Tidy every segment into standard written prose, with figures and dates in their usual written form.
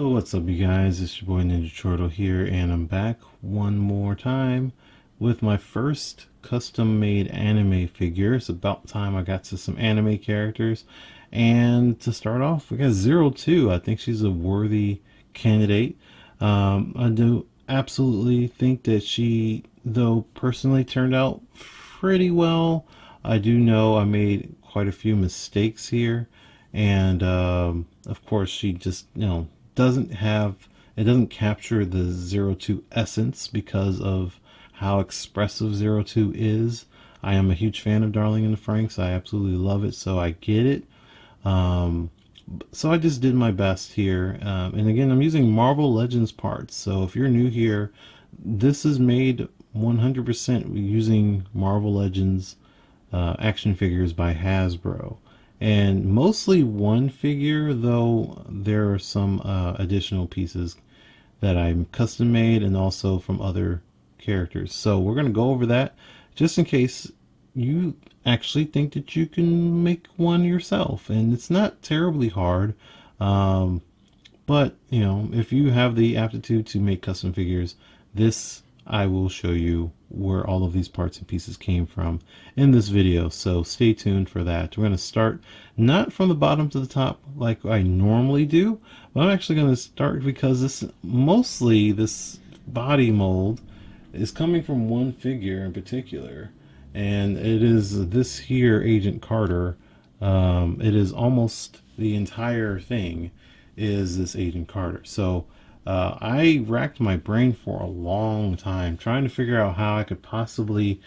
Oh, what's up, you guys? It's your boy Ninja Turtle here, and I'm back one more time with my first custom made anime figure. It's about time I got to some anime characters. And to start off, we got Zero Two. I think she's a worthy candidate. I do absolutely think that she, though personally, turned out pretty well. I do know I made quite a few mistakes here, and of course, she just doesn't have it doesn't capture the Zero Two essence because of how expressive Zero Two is. I am a huge fan of Darling in the Franxx. I absolutely love it, so I get it. Um, so I just did my best here. And again, I'm using Marvel Legends parts. So if you're new here, this is made 100% using Marvel Legends action figures by Hasbro. And mostly one figure, though there are some additional pieces that I'm custom made and also from other characters. So we're going to go over that just in case you actually think that you can make one yourself. And it's not terribly hard. Um, but, if you have the aptitude to make custom figures, this I will show you where all of these parts and pieces came from in this video. So stay tuned for that. We're going to start not from the bottom to the top like I normally do, but I'm actually going to start because this body mold is coming from one figure in particular, and it is this here Agent Carter. It is almost the entire thing is this Agent Carter. So I racked my brain for a long time trying to figure out how I could possibly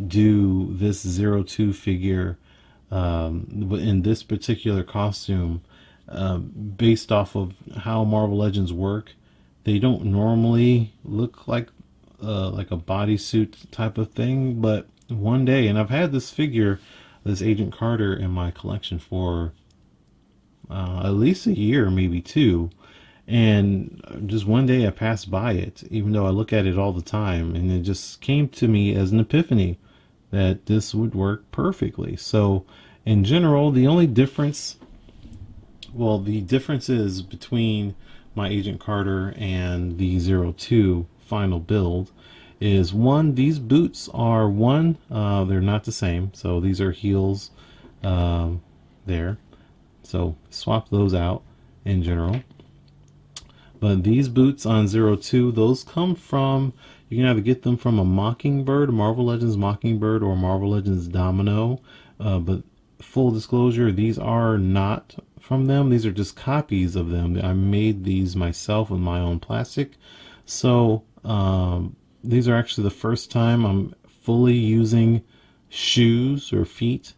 do this Zero Two figure in this particular costume, based off of how Marvel Legends work. They don't normally look like a bodysuit type of thing, but one day, and I've had this figure, this Agent Carter, in my collection for at least a year, maybe two. And just one day I passed by it, even though I look at it all the time, and it just came to me as an epiphany that this would work perfectly. So, in general, the difference is between my Agent Carter and the Zero Two final build is one, these boots are they're not the same. So these are heels there. So swap those out in general. But these boots on Zero Two, those come from, you can either get them from a Mockingbird, Marvel Legends Mockingbird, or Marvel Legends Domino. But full disclosure, these are not from them. These are just copies of them. I made these myself with my own plastic. So these are actually the first time I'm fully using shoes or feet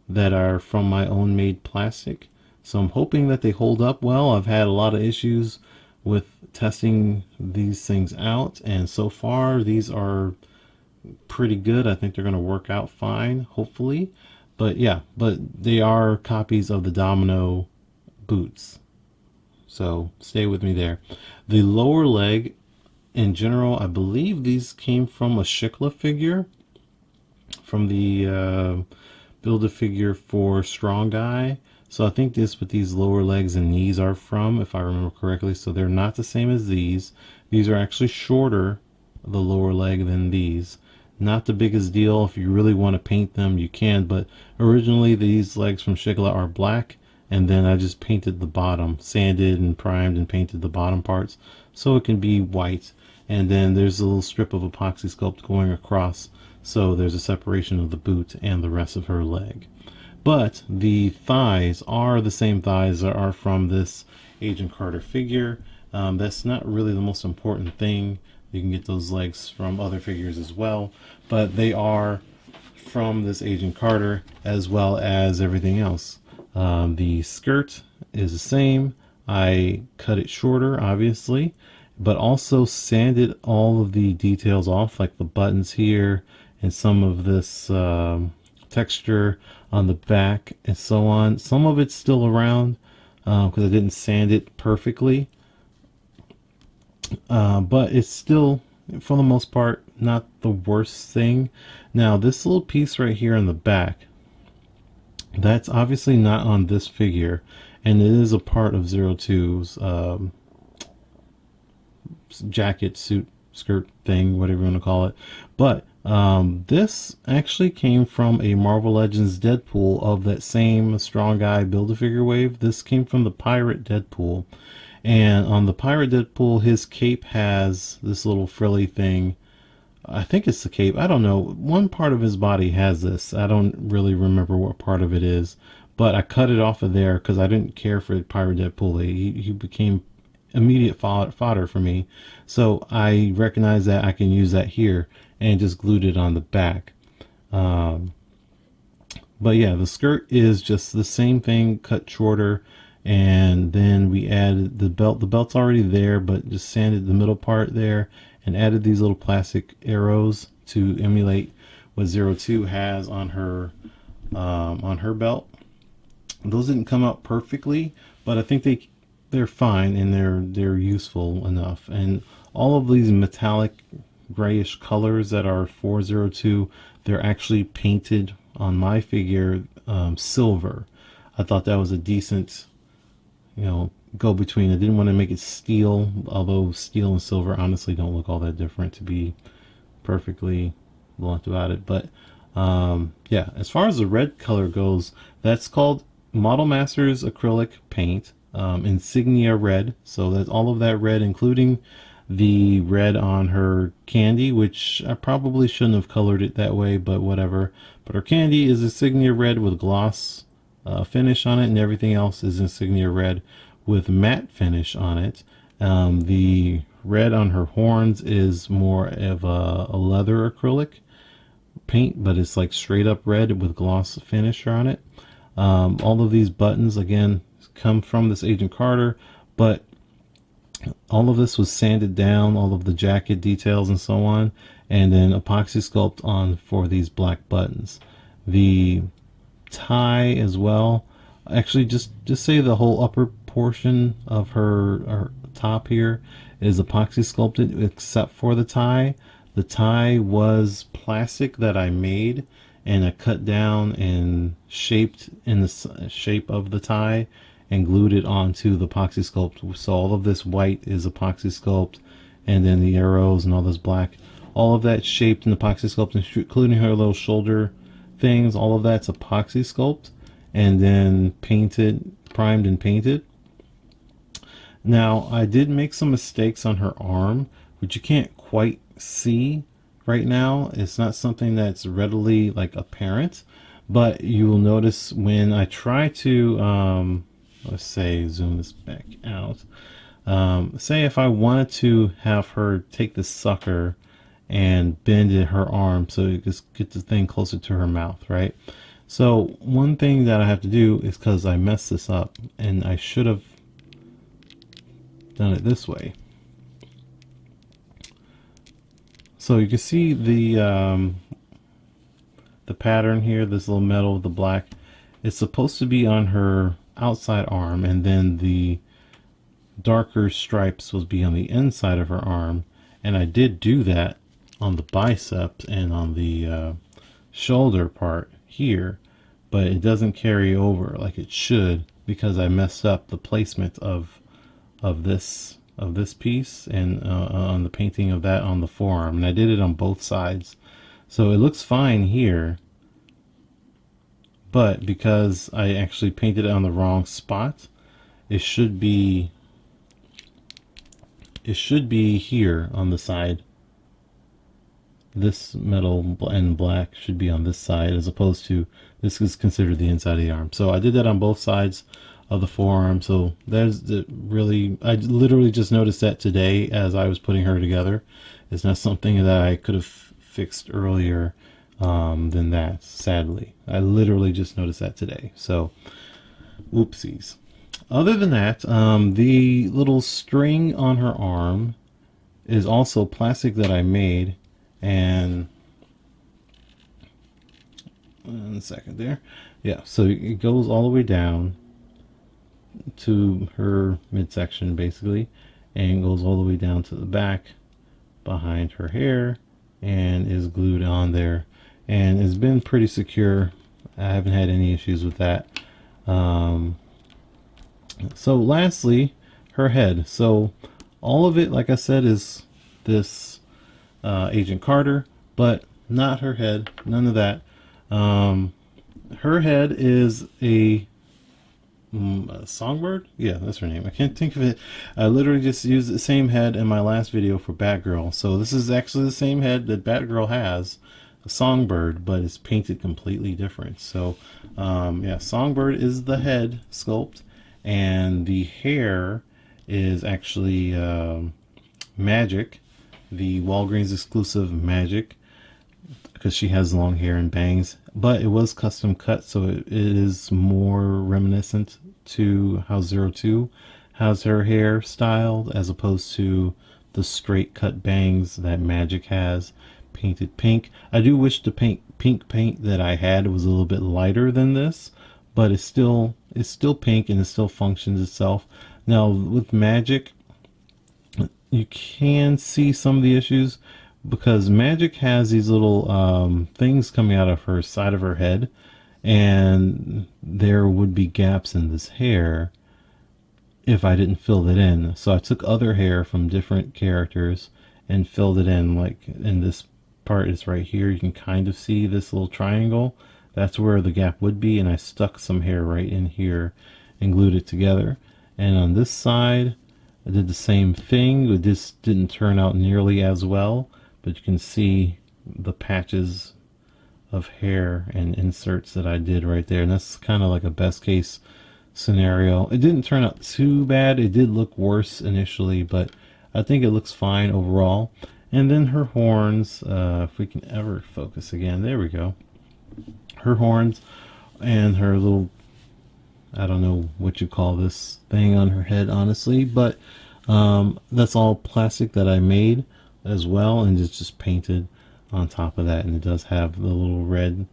that are from my own made plastic. So I'm hoping that they hold up well. I've had a lot of issues with testing these things out, and so far these are pretty good. I think they're going to work out fine, hopefully. But yeah, but they are copies of the Domino boots. So stay with me there. The lower leg, in general, I believe these came from a Shikla figure, from the Build-A-Figure for Strong Guy. So I think this what these lower legs and knees are from, if I remember correctly. So they're not the same as these. These are actually shorter, the lower leg, than these. Not the biggest deal. If you really want to paint them, you can. But originally these legs from Shikla are black, and then I just painted the bottom, sanded and primed and painted the bottom parts so it can be white. And then there's a little strip of epoxy sculpt going across, so there's a separation of the boot and the rest of her leg. But the thighs are the same thighs that are from this Agent Carter figure. That's not really the most important thing. You can get those legs from other figures as well, but they are from this Agent Carter as well as everything else. The skirt is the same. I cut it shorter, obviously, but also sanded all of the details off, like the buttons here and some of this texture on the back and so on. Some of it's still around because I didn't sand it perfectly, but it's still, for the most part, not the worst thing. Now this little piece right here on the back, that's obviously not on this figure, and it is a part of Zero Two's jacket, suit, skirt thing, whatever you want to call it. But this actually came from a Marvel Legends Deadpool of that same Strong Guy Build-A-Figure wave. This came from the Pirate Deadpool. And on the Pirate Deadpool, his cape has this little frilly thing. I think it's the cape. I don't know. One part of his body has this. I don't really remember what part of it is. But I cut it off of there because I didn't care for Pirate Deadpool. He became immediate fodder for me. So I recognize that I can use that here and just glued it on the back. But yeah, the skirt is just the same thing, cut shorter. And then we added the belt. The belt's already there, but just sanded the middle part there and added these little plastic arrows to emulate what Zero Two has on her belt. Those didn't come out perfectly, but I think they're fine and they're useful enough. And all of these metallic grayish colors that are 402, they're actually painted on my figure silver. I thought that was a decent, go between. I didn't want to make it steel, although steel and silver honestly don't look all that different, to be perfectly blunt about it. But yeah, as far as the red color goes, that's called Model Masters acrylic paint, Insignia red. So that's all of that red, including the red on her candy, which I probably shouldn't have colored it that way, but whatever. But her candy is Insignia red with gloss finish on it, and everything else is Insignia red with matte finish on it. The red on her horns is more of a leather acrylic paint, but it's like straight up red with gloss finish on it. All of these buttons again come from this Agent Carter, but all of this was sanded down, all of the jacket details and so on, and then epoxy sculpt on for these black buttons. The tie as well, actually just say the whole upper portion of her top here is epoxy sculpted except for the tie. The tie was plastic that I made and I cut down and shaped in the shape of the tie and glued it onto the epoxy sculpt. So all of this white is epoxy sculpt, and then the arrows and all this black, all of that shaped in epoxy sculpt, including her little shoulder things, all of that's epoxy sculpt and then painted, primed and painted. Now I did make some mistakes on her arm, which you can't quite see right now. It's not something that's readily like apparent, but you will notice when I try to let's say zoom this back out. Say if I wanted to have her take the sucker and bend in her arm so you just get the thing closer to her mouth, right? So one thing that I have to do is, because I messed this up and I should have done it this way. So you can see the pattern here, this little metal with the black. It's supposed to be on her outside arm, and then the darker stripes will be on the inside of her arm. And I did do that on the biceps and on the shoulder part here, but it doesn't carry over like it should because I messed up the placement of this piece and on the painting of that on the forearm, and I did it on both sides, so it looks fine here, but because I actually painted it on the wrong spot, it should be here on the side. This metal and black should be on this side, as opposed to this is considered the inside of the arm. So I did that on both sides of the forearm. So there's the really, I literally just noticed that today as I was putting her together. It's not something that I could have fixed earlier than that, sadly. I literally just noticed that today. So oopsies. Other than that, the little string on her arm is also plastic that I made. And one second there. Yeah, so it goes all the way down to her midsection basically, and goes all the way down to the back behind her hair and is glued on there, and it's been pretty secure. I haven't had any issues with that. So lastly, her head. So All of it, like I said, is this Agent Carter, but not her head. None of that. Um, Her head is a Songbird? Yeah, that's her name. I can't think of it. I literally just used the same head in my last video for Batgirl. So this is actually the same head that Batgirl has, a Songbird, but it's painted completely different. So yeah, Songbird is the head sculpt, and the hair is actually Magic, the Walgreens exclusive Magic, because she has long hair and bangs, but it was custom cut, so it is more reminiscent to how Zero Two has her hair styled, as opposed to the straight cut bangs that Magic has, painted pink. I do wish the pink paint that I had was a little bit lighter than this, but it's still pink and it still functions itself. Now with Magic, you can see some of the issues because Magic has these little things coming out of her side of her head, and there would be gaps in this hair if I didn't fill it in. So I took other hair from different characters and filled it in. Like in this part is right here, you can kind of see this little triangle. That's where the gap would be, and I stuck some hair right in here and glued it together. And on this side, I did the same thing. It just didn't turn out nearly as well, but you can see the patches of hair and inserts that I did right there. And that's kind of like a best case scenario. It didn't turn out too bad. It did look worse initially, but I think it looks fine overall. And then her horns, if we can ever focus again, there we go. Her horns and her little, I don't know what you call this thing on her head, honestly, but that's all plastic that I made as well, and it's just painted on top of that, and it does have the little red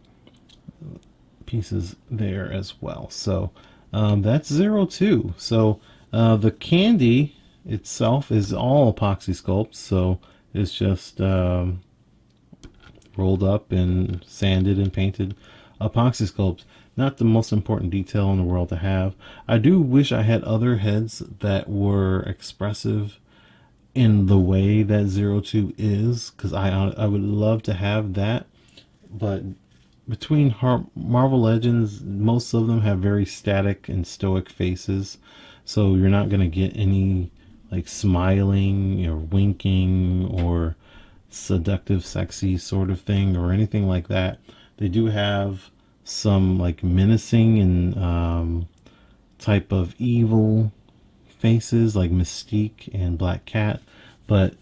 pieces there as well. So that's Zero Two. So the candy itself is all epoxy sculpts, so it's just rolled up and sanded and painted epoxy sculpts. Not the most important detail in the world to have. I do wish I had other heads that were expressive in the way that Zero Two is, because I would love to have that. But between Marvel Legends, most of them have very static and stoic faces, so you're not going to get any like smiling or winking or seductive sexy sort of thing or anything like that. They do have some like menacing and type of evil faces like Mystique and Black Cat, but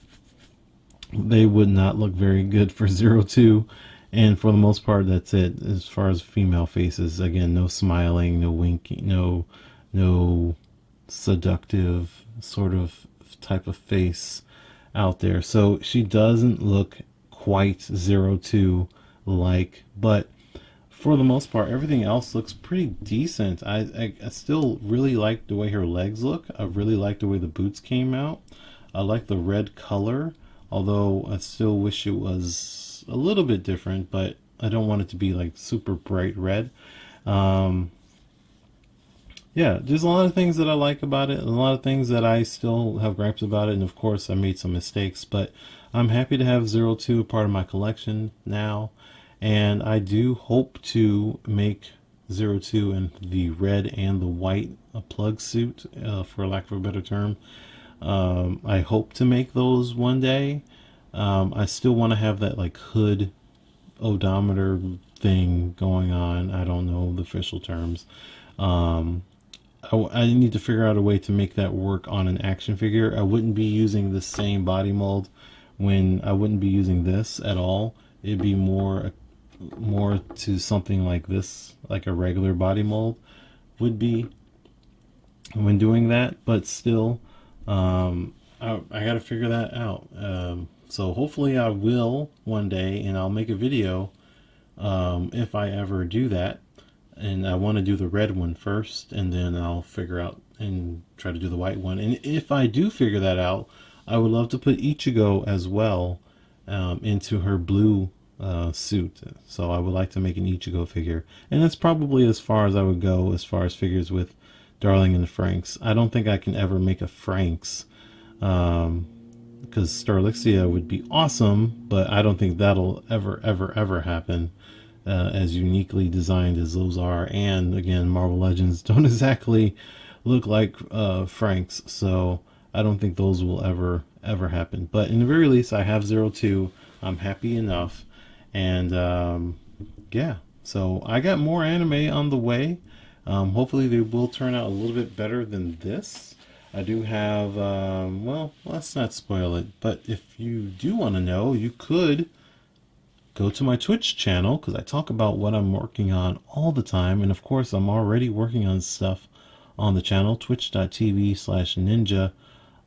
they would not look very good for Zero Two. And for the most part, that's it as far as female faces. Again, no smiling, no winking, no seductive sort of type of face out there. So she doesn't look quite Zero Two like, but for the most part, everything else looks pretty decent. I still really like the way her legs look. I really like the way the boots came out. I like the red color, although I still wish it was a little bit different, but I don't want it to be like super bright red. Yeah, there's a lot of things that I like about it, a lot of things that I still have gripes about it, and of course I made some mistakes, but I'm happy to have Zero Two a part of my collection now. And I do hope to make Zero Two in the red and the white plug suit, for lack of a better term. I hope to make those one day. I still want to have that like hood odometer thing going on. I don't know the official terms. I need to figure out a way to make that work on an action figure. I wouldn't be using the same body mold when I wouldn't be using this at all. It'd be more to something like this, like a regular body mold would be when doing that, but still I got to figure that out. So hopefully I will one day, and I'll make a video if I ever do that. And I want to do the red one first, and then I'll figure out and try to do the white one. And if I do figure that out, I would love to put Ichigo as well into her blue suit. So I would like to make an Ichigo figure, and that's probably as far as I would go as far as figures with Darling and the Franxx. I don't think I can ever make a Franxx Because Starlixia would be awesome, but I don't think that'll ever happen. As uniquely designed as those are, and again, Marvel Legends don't exactly look like Frank's, so I don't think those will ever happen. But in the very least, I have 02. I'm happy enough, and yeah. So I got more anime on the way. Hopefully, they will turn out a little bit better than this. I do have, well, let's not spoil it, but if you do want to know, you could go to my Twitch channel because I talk about what I'm working on all the time. And of course, I'm already working on stuff on the channel, twitch.tv/ninja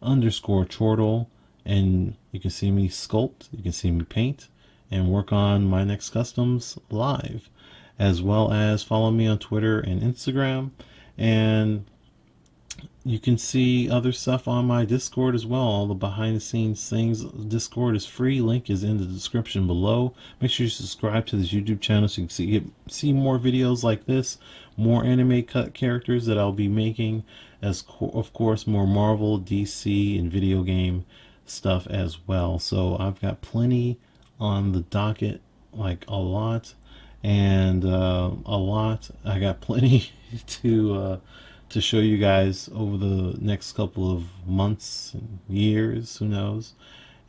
underscore chortle. And you can see me sculpt, you can see me paint, and work on my next customs live, as well as follow me on Twitter and Instagram. And you can see other stuff on my Discord as well, all the behind the scenes things. Discord is free, link is in the description below. Make sure you subscribe to this YouTube channel so you can see more videos like this, more anime cut characters that I'll be making, as of course more Marvel, DC, and video game stuff as well. So I've got plenty on the docket, like a lot, and a lot. I got plenty to show you guys over the next couple of months and years, who knows.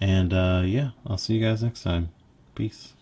And yeah, I'll see you guys next time. Peace.